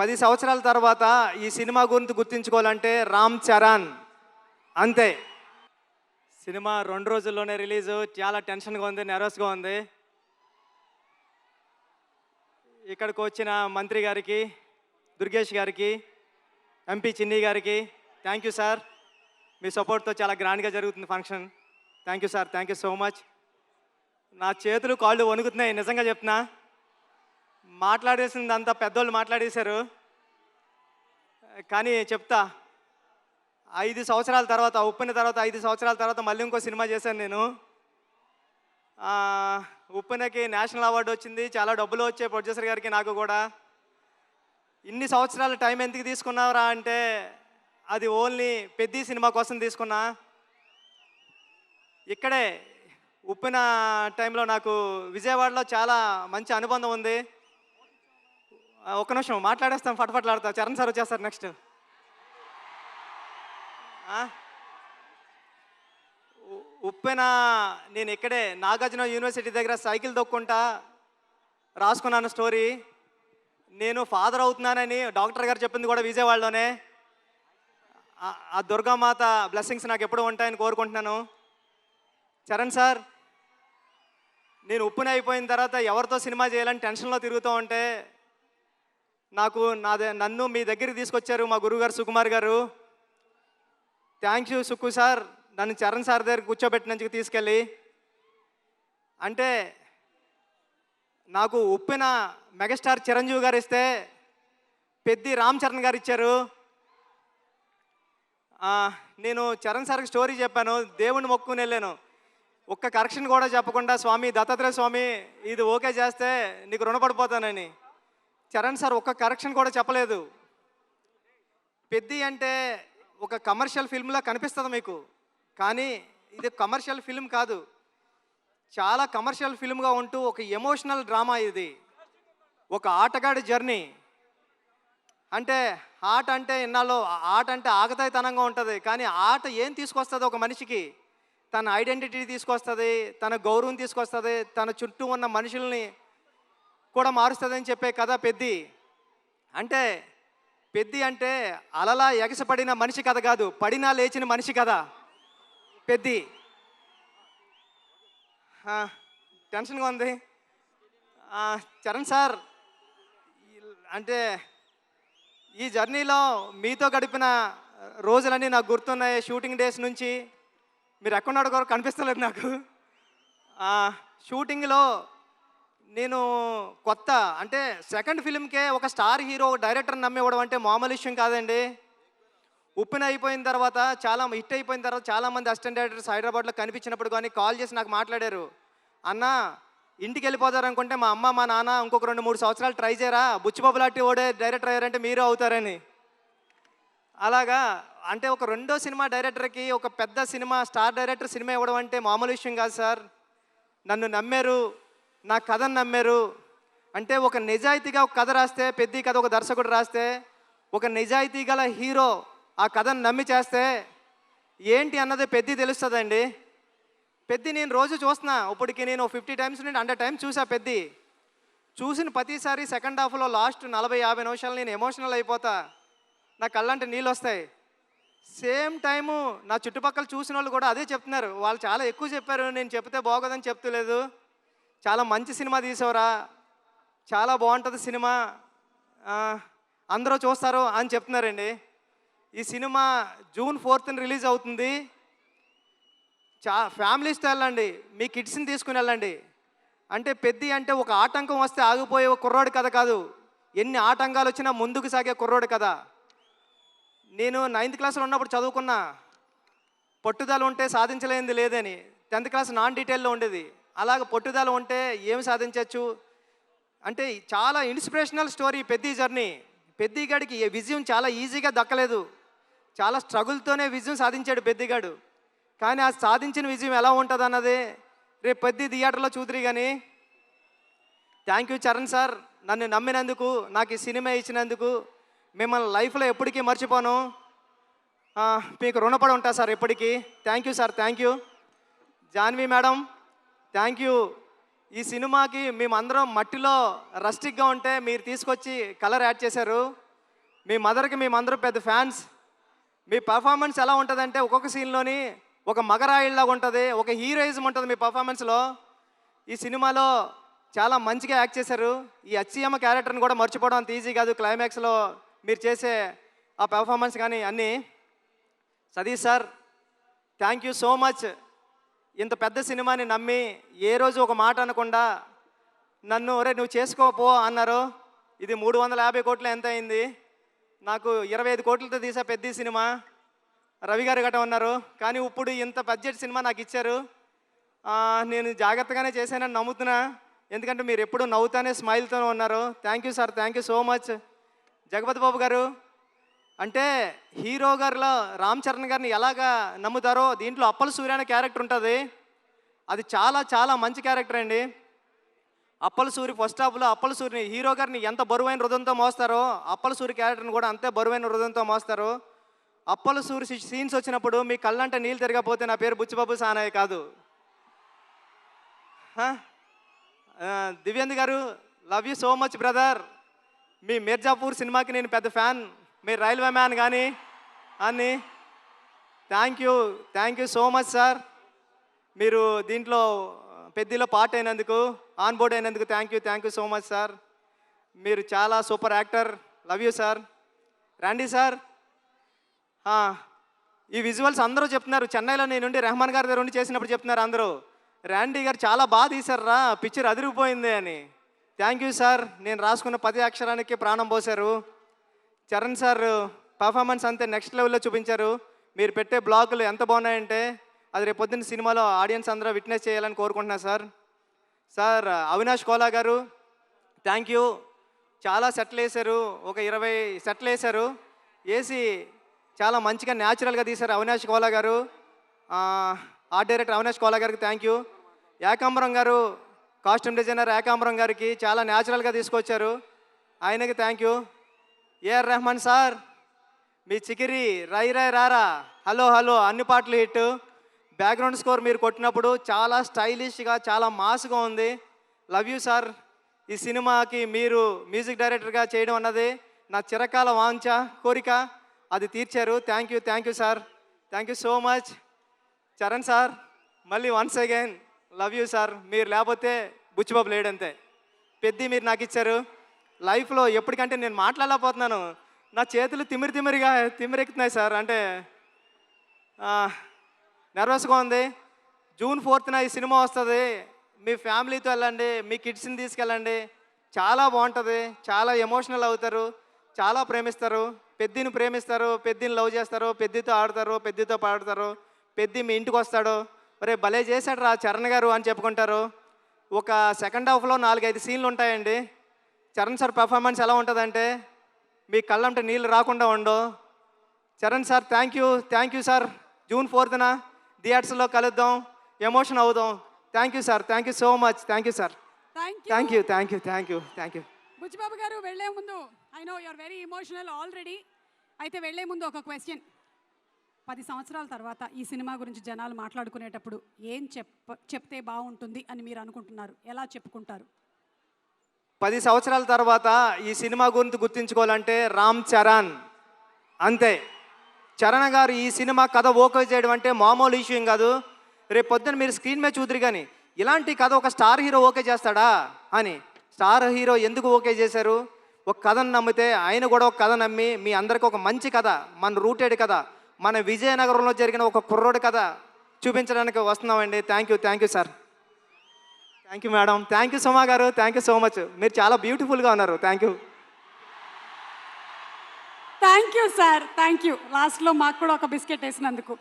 10 సంవత్సరాల తర్వాత ఈ సినిమా గురించి గుర్తుంచుకోవాలంటే రామ్ చరణ్ అంతే. సినిమా 2 రోజుల్లోనే రిలీజు. చాలా టెన్షన్గా ఉంది, నెర్వస్గా ఉంది. ఇక్కడికి వచ్చిన మంత్రి గారికి, దుర్గేష్ గారికి, ఎంపీ చిన్ని గారికి థ్యాంక్ యూ సార్. మీ సపోర్ట్తో చాలా గ్రాండ్గా జరుగుతుంది function. Thank you sir, thank you so much. నా చేతులు కాళ్ళు వణుకుతున్నాయి, నిజంగా చెప్తున్నా. మాట్లాడేసిందంతా పెద్దోళ్ళు మాట్లాడేశారు. కానీ చెప్తా, 5 సంవత్సరాల తర్వాత, ఉప్పెన తర్వాత 5 సంవత్సరాల తర్వాత మళ్ళీ ఇంకో సినిమా చేశాను నేను. ఉప్పెనకి నేషనల్ అవార్డు వచ్చింది, చాలా డబ్బులు వచ్చాయి ప్రొడ్యూసర్ గారికి, నాకు కూడా. ఇన్ని సంవత్సరాల టైం ఎందుకు తీసుకున్నారా అంటే అది ఓన్లీ పెద్ద సినిమా కోసం తీసుకున్నా. ఇక్కడే ఉప్పెన టైంలో నాకు విజయవాడలో చాలా మంచి అనుబంధం ఉంది. ఒక్క నిమిషం మాట్లాడేస్తాం, ఫట్ఫట్లాడతా. చరణ్ సార్ వచ్చేస్తారు నెక్స్ట్. ఉప్పెన నేను ఇక్కడే నాగార్జున యూనివర్సిటీ దగ్గర సైకిల్ తొక్కుంటా రాసుకున్నాను స్టోరీ. నేను ఫాదర్ అవుతున్నానని డాక్టర్ గారు చెప్పింది కూడా విజయవాడలోనే. ఆ దుర్గామాత బ్లెస్సింగ్స్ నాకు ఎప్పుడు ఉంటాయని కోరుకుంటున్నాను. చరణ్ సార్, నేను ఉప్పెన అయిపోయిన తర్వాత ఎవరితో సినిమా చేయాలని టెన్షన్లో తిరుగుతూ ఉంటే నన్ను మీ దగ్గరికి తీసుకొచ్చారు మా గురువుగారు సుకుమార్ గారు. థ్యాంక్ యూ సుక్కు సార్, నన్ను చరణ్ సార్ దగ్గర కూర్చోబెట్టినందుకు తీసుకెళ్ళి. అంటే నాకు ఉప్పెన మెగాస్టార్ చిరంజీవి గారు ఇస్తే పెద్ది రామ్ చరణ్ గారు ఇచ్చారు. నేను చరణ్ సార్కి స్టోరీ చెప్పాను, దేవుణ్ణి మొక్కుని వెళ్ళాను. ఒక్క కరెక్షన్ కూడా చెప్పకుండా, స్వామి దత్తాత్రేయ స్వామి ఇది ఓకే చేస్తే నీకు రుణపడిపోతానని. చరణ్ సార్ ఒక్క కరెక్షన్ కూడా చెప్పలేదు. పెద్ది అంటే ఒక కమర్షియల్ ఫిల్మ్లా కనిపిస్తుంది మీకు, కానీ ఇది కమర్షియల్ ఫిల్మ్ కాదు. చాలా కమర్షియల్ ఫిల్మ్గా ఉంటూ ఒక ఎమోషనల్ డ్రామా ఇది. ఒక ఆటగాడి జర్నీ. అంటే ఆట అంటే ఇన్నాళ్ళు ఆట అంటే ఆగతాయితనంగా ఉంటుంది, కానీ ఆట ఏం తీసుకొస్తుంది ఒక మనిషికి? తన ఐడెంటిటీ తీసుకొస్తుంది, తన గౌరవం తీసుకొస్తుంది, తన చుట్టూ ఉన్న మనుషుల్ని కూడా మారుస్తుందని చెప్పే కథ పెద్ది. అంటే పెద్ది అంటే అలలా ఎగసపడిన మనిషి కథ కాదు, పడినా లేచిన మనిషి కథ పెద్ది. టెన్షన్గా ఉంది. చరణ్ సార్, అంటే ఈ జర్నీలో మీతో గడిపిన రోజులన్నీ నాకు గుర్తున్నాయి. షూటింగ్ డేస్ నుంచి మీరు ఎక్కడున్నాడు కూడా కనిపిస్తలేదు నాకు. షూటింగ్లో నేను కొత్త, అంటే సెకండ్ ఫిల్మ్కే ఒక స్టార్ హీరో డైరెక్టర్ నమ్మివ్వడం అంటే మామూలు విషయం కాదండి. ఉప్పెన అయిపోయిన తర్వాత, చాలా హిట్ అయిపోయిన తర్వాత చాలామంది అసిస్టెంట్ డైరెక్టర్స్ హైదరాబాద్లో కనిపించినప్పుడు కానీ కాల్ చేసి నాకు మాట్లాడారు, అన్న ఇంటికి వెళ్ళిపోతారనుకుంటే మా అమ్మ మా నాన్న ఇంకొక 2-3 సంవత్సరాలు ట్రై చేయరా, బుచ్చిబాబు లాంటి ఓడే డైరెక్టర్ అయ్యారంటే మీరు అవుతారని. అలాగా అంటే ఒక రెండో సినిమా డైరెక్టర్కి ఒక పెద్ద సినిమా స్టార్ డైరెక్టర్ సినిమా ఇవ్వడం అంటే మామూలు విషయం కాదు సార్. నన్ను నమ్మారు, నా కథను నమ్మారు. అంటే ఒక నిజాయితీగా ఒక కథ రాస్తే, పెద్ద కథ ఒక దర్శకుడు రాస్తే, ఒక నిజాయితీ గల హీరో ఆ కథను నమ్మి చేస్తే ఏంటి అన్నది పెద్ద తెలుస్తుందండి. పెద్ద నేను రోజు చూస్తున్నా, ఇప్పటికి నేను 50 టైమ్స్ నుండి 100 టైమ్స్ చూసా. పెద్ద చూసిన ప్రతిసారి సెకండ్ హాఫ్లో లాస్ట్ 40-50 నిమిషాలు నేను ఎమోషనల్ అయిపోతా, నా కళ్ళంటే నీళ్ళు వస్తాయి. సేమ్ టైము నా చుట్టుపక్కల చూసిన వాళ్ళు కూడా అదే చెప్తున్నారు. వాళ్ళు చాలా ఎక్కువ చెప్పారు, నేను చెప్తే బాగోదని చెప్తలేదు. చాలా మంచి సినిమా తీసావురా, చాలా బాగుంటుంది సినిమా, అందరూ చూస్తారు అని చెప్తున్నారండి. ఈ సినిమా June 4th రిలీజ్ అవుతుంది. ఫ్యామిలీస్తో వెళ్ళండి, మీ కిడ్స్ని తీసుకుని వెళ్ళండి. అంటే పెద్ద అంటే ఒక ఆటంకం వస్తే ఆగిపోయే ఒక కుర్రోడి కథ కాదు, ఎన్ని ఆటంకాలు వచ్చినా ముందుకు సాగే కుర్రోడి కథ. నేను 9th క్లాస్లో ఉన్నప్పుడు చదువుకున్నా, పట్టుదల ఉంటే సాధించలేనిది లేదని. 10th క్లాస్ నాన్ డీటెయిల్లో ఉండేది. అలాగ పట్టుదల ఉంటే ఏమి సాధించవచ్చు అంటే చాలా ఇన్స్పిరేషనల్ స్టోరీ పెద్ద జర్నీ. పెద్దిగాడికి విజయం చాలా ఈజీగా దక్కలేదు, చాలా స్ట్రగుల్తోనే విజయం సాధించాడు పెద్దిగాడు. కానీ ఆ సాధించిన విజయం ఎలా ఉంటుంది అన్నది రేపు పెద్ద థియేటర్లో చూద్దరు. కానీ థ్యాంక్ యూ చరణ్ సార్, నన్ను నమ్మినందుకు, నాకు ఈ సినిమా ఇచ్చినందుకు. మిమ్మల్ని లైఫ్లో ఎప్పటికీ మర్చిపోను, మీకు రుణపడి ఉంటా సార్ ఎప్పటికీ. Thank you sir, thank you. Janhvi madam, thank you. ఈ సినిమాకి మేమందరం మట్టిలో రస్టిక్గా ఉంటే మీరు తీసుకొచ్చి కలర్ యాడ్ చేశారు. మీ మదర్కి మేమందరూ పెద్ద ఫ్యాన్స్. మీ పర్ఫార్మెన్స్ ఎలా ఉంటుందంటే ఒక్కొక్క సీన్లోని ఒక మగరాయిల్లాగా ఉంటుంది, ఒక హీరోయిజం ఉంటుంది మీ పర్ఫార్మెన్స్లో. ఈ సినిమాలో చాలా మంచిగా యాక్ట్ చేశారు. ఈ అచ్చియమ్మ క్యారెక్టర్ని కూడా మర్చిపోవడం అంత ఈజీ కాదు. క్లైమాక్స్లో మీరు చేసే ఆ పెర్ఫార్మెన్స్ కానీ అన్నీ. Satish sir, thank you so much. ఇంత పెద్ద సినిమాని నమ్మి ఏ రోజు ఒక మాట అనకుండా నన్ను ఒరే నువ్వు చేసుకోపో అన్నారు. ఇది 350 కోట్లు ఎంత అయింది, నాకు 25 కోట్లతో తీసా పెద్ద సినిమా. రవి గారు గట్ట ఉన్నారు, కానీ ఇప్పుడు ఇంత బడ్జెట్ సినిమా నాకు ఇచ్చారు. నేను జాగ్రత్తగానే చేశానని నమ్ముతున్నా, ఎందుకంటే మీరు ఎప్పుడు నవ్వుతానే స్మైల్తోనే ఉన్నారు. Thank you sir, thank you so much. Jagapathi Babu garu, అంటే హీరో గారిలో రామ్ చరణ్ గారిని ఎలాగా నమ్ముతారో దీంట్లో అప్పల సూర్య అనే క్యారెక్టర్ ఉంటుంది. అది చాలా చాలా మంచి క్యారెక్టర్ అండి. అప్పల సూరి ఫస్ట్ హాఫ్లో అప్పల సూరిని హీరో గారిని ఎంత బరువైన హృదయంతో మోస్తారో అప్పల సూరి క్యారెక్టర్ని కూడా అంతే బరువైన హృదయంతో మోస్తారు. అప్పల సూరి సీన్స్ వచ్చినప్పుడు మీ కళ్ళంటే నీళ్ళు తిరగకపోతే నా పేరు బుచ్చిబాబు సానయ్య కాదు. Divyendu garu, love you so much brother. మీ మిర్జాపూర్ సినిమాకి నేను పెద్ద ఫ్యాన్, మీ రైల్వే మ్యాన్ కానీ అని. Thank you so much sir. మీరు దీంట్లో పెద్దలో పార్ట్ అయినందుకు, ఆన్ బోర్డ్ అయినందుకు thank you so much sir. మీరు చాలా super actor. Love you sir. రండి సార్. ఈ విజువల్స్ అందరూ చెప్తున్నారు, చెన్నైలో నేనుండి రెహమాన్ గారి దగ్గర ఉండి చేసినప్పుడు చెప్తున్నారు అందరూ, ర్యాండీ గారు చాలా బాగా తీశారా, పిక్చర్ అదిరిపోయింది అని. Thank you sir. నేను రాసుకున్న 10 అక్షరానికి ప్రాణం పోశారు. చరణ్ సార్ పర్ఫార్మెన్స్ అంతే నెక్స్ట్ లెవెల్లో చూపించారు. మీరు పెట్టే బ్లాగులు ఎంత బాగున్నాయంటే అది రేపు పొద్దున్న సినిమాలో ఆడియన్స్ అందరూ విట్నెస్ చేయాలని కోరుకుంటున్నాను సార్. సార్ అవినాష్ కోలా గారు, థ్యాంక్ యూ. చాలా సెట్లు వేశారు, ఒక 20 సెట్లు వేశారు. వేసి చాలా మంచిగా న్యాచురల్గా తీశారు అవినాష్ కోలా గారు. ఆర్ట్ డైరెక్టర్ అవినాష్ కోలా గారికి థ్యాంక్ యూ. ఏకాంబరం గారు, కాస్ట్యూమ్ డిజైనర్ ఏకాంబరం గారికి చాలా న్యాచురల్గా తీసుకొచ్చారు, ఆయనకి thank you. AR Rahman sir, మీ చికిరి రై రై రారా హలో హలో అన్ని పాటలు హిట్. బ్యాక్గ్రౌండ్ స్కోర్ మీరు కొట్టినప్పుడు చాలా స్టైలిష్గా చాలా మాస్గా ఉంది. Love you sir. ఈ సినిమాకి మీరు మ్యూజిక్ డైరెక్టర్గా చేయడం అన్నది నా చిరకాల వాంఛ కోరిక, అది తీర్చారు. Thank you sir. Thank you so much. Charan sir, మళ్ళీ once again love you sir. మీరు లేకపోతే బుచ్చిబాబు లేడంతే. పెద్ద మీరు నాకు ఇచ్చారు. లైఫ్లో ఎప్పటికంటే నేను మాట్లాడలేకపోతున్నాను, నా చేతులు తిమ్మిరెక్కుతున్నాయి సార్. అంటే నర్వస్గా ఉంది. జూన్ 4న ఈ సినిమా వస్తుంది. మీ ఫ్యామిలీతో వెళ్ళండి, మీ కిడ్స్ని తీసుకెళ్ళండి, చాలా బాగుంటుంది. చాలా ఎమోషనల్ అవుతారు, చాలా ప్రేమిస్తారు. పెద్దిని ప్రేమిస్తారు, పెద్దిని లవ్ చేస్తారు, పెద్దితో ఆడతారు, పెద్దితో పాడతారు. పెద్ది మీ ఇంటికి వస్తాడు, ఒరే భలే చేశాడు రా చరణ్ గారు అని చెప్పుకుంటారు. ఒక సెకండ్ హాఫ్లో 4-5 సీన్లు ఉంటాయండి. చరణ్ సార్ పర్ఫార్మెన్స్ ఎలా ఉంటుందంటే మీ కళ్ళంటే నీళ్ళు రాకుండా ఉండవు. Charan sir thank you sir. June 4న థియేటర్స్లో కలుద్దాం, ఎమోషన్ అవుదాం. Thank you sir. Thank you so much. Thank you sir. Thank you. Buchibabu garu, వెళ్లే ముందు I know you're very emotional already. అయితే వెళ్లే ముందు ఒక క్వశ్చన్. 10 సంవత్సరాల తర్వాత ఈ సినిమా గురించి జనాలు మాట్లాడుకునేటప్పుడు ఏం చెప్తే బాగుంటుంది అని మీరు అనుకుంటున్నారు? ఎలా చెప్పుకుంటారు? 10 సంవత్సరాల తర్వాత ఈ సినిమా గురించి గుర్తించుకోవాలంటే రామ్ చరణ్ అంతే. చరణ్ గారు ఈ సినిమా కథ ఓకే చేయడం అంటే మామూలు ఇష్యూ ఏం కాదు. రేపు పొద్దున్న మీరు స్క్రీన్ మీద చూద్దరు కానీ ఇలాంటి కథ ఒక స్టార్ హీరో ఓకే చేస్తాడా అని. స్టార్ హీరో ఎందుకు ఓకే చేశారు? ఒక కథను నమ్మితే ఆయన కూడా ఒక కథ నమ్మి మీ అందరికీ ఒక మంచి కథ, మన రూటెడ్ కథ, మన విజయనగరంలో జరిగిన ఒక కుర్రోడి కథ చూపించడానికి వస్తున్నామండి. Thank you sir. Thank you madam. Thank you Suma garu. Thank you so much. మీరు చాలా బ్యూటిఫుల్గా ఉన్నారు. Thank you sir. Thank you. లాస్ట్లో మాకు కూడా ఒక బిస్కెట్ వేసినందుకు.